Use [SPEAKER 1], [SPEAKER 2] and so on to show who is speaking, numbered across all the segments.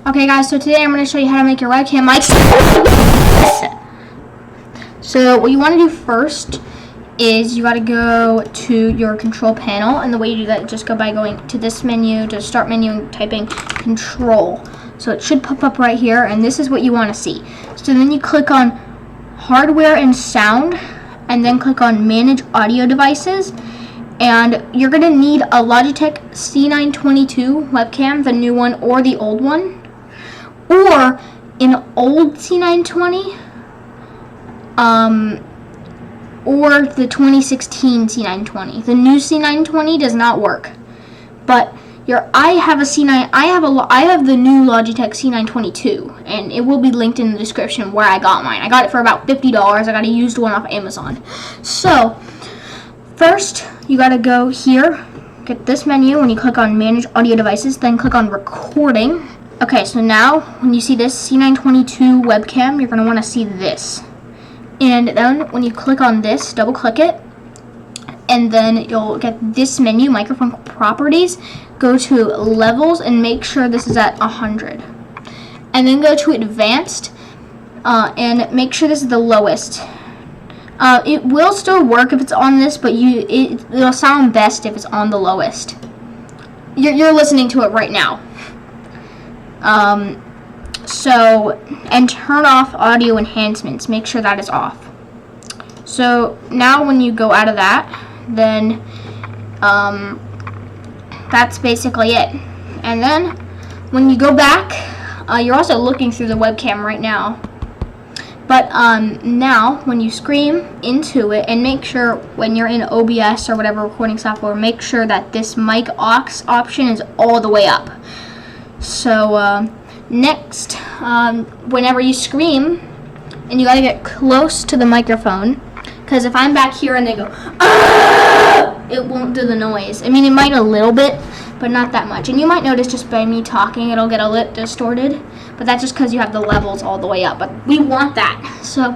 [SPEAKER 1] Okay guys, so today I'm going to show you how to make your webcam mics. So what you want to do first is you got to go to your control panel, and the way you do that, just go by going to this menu, to start menu, and typing control. So it should pop up right here, and this is what you want to see. So then you click on hardware and sound, and then click on manage audio devices. And you're going to need a Logitech C922 webcam, the new one or the old one, or an old C920, or the 2016 C920. The new C920 does not work, but I have the new Logitech C922, and it will be linked in the description where I got mine. I got it for about $50. I got a used one off Amazon. So first, you gotta go here, get this menu. When you click on Manage Audio Devices, then click on Recording. Okay, so now when you see this C922 webcam, you're gonna want to see this. And then when you click on this, double click it, and then you'll get this menu, Microphone Properties. Go to Levels and make sure this is at 100. And then go to Advanced and make sure this is the lowest. It will still work if it's on this, but it'll sound best if it's on the lowest. You're listening to it right now. And turn off audio enhancements. Make sure that is off. So now when you go out of that, then that's basically it. And then when you go back, you're also looking through the webcam right now. But now, when you scream into it, and make sure when you're in OBS or whatever recording software, make sure that this mic aux option is all the way up. So next, whenever you scream, and you gotta get close to the microphone, because if I'm back here and they go, "Ah!" it won't do the noise. I mean, it might a little bit, but not that much. And you might notice just by me talking, it'll get a little distorted. But that's just because you have the levels all the way up. But we want that. So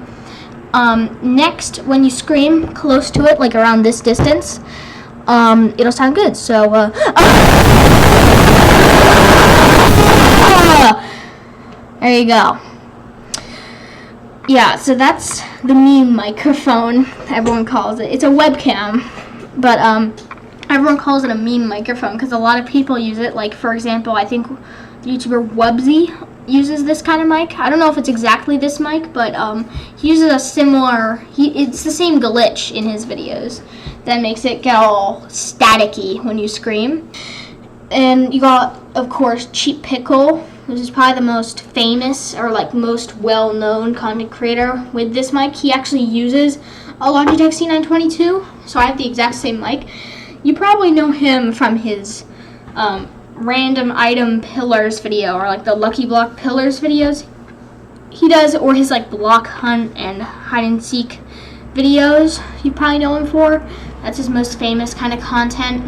[SPEAKER 1] next, when you scream close to it, like around this distance, it'll sound good. So there you go. Yeah, so that's the meme microphone, everyone calls it. It's a webcam, but everyone calls it a meme microphone because a lot of people use it. Like, for example, I think the YouTuber Wubsy uses this kind of mic. I don't know if it's exactly this mic, but he uses a similar, it's the same glitch in his videos that makes it get all staticky when you scream. And you got, of course, Cheap Pickle, which is probably the most famous or like most well-known content creator with this mic. He actually uses a Logitech C922, so I have the exact same mic. You probably know him from his random item pillars video, or like the Lucky Block pillars videos he does, or his like block hunt and hide and seek videos you probably know him for. That's his most famous kind of content.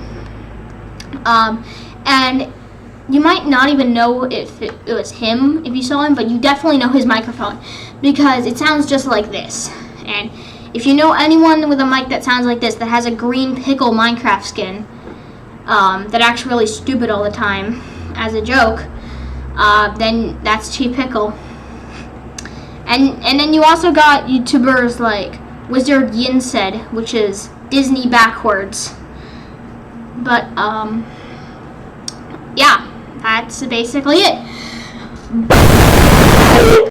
[SPEAKER 1] And you might not even know if it was him if you saw him, but you definitely know his microphone because it sounds just like this. And if you know anyone with a mic that sounds like this, that has a green pickle Minecraft skin, that acts really stupid all the time as a joke, then that's Cheap Pickle. And then you also got YouTubers like Wizard Yinsaid, which is Disney backwards. But yeah, that's basically it.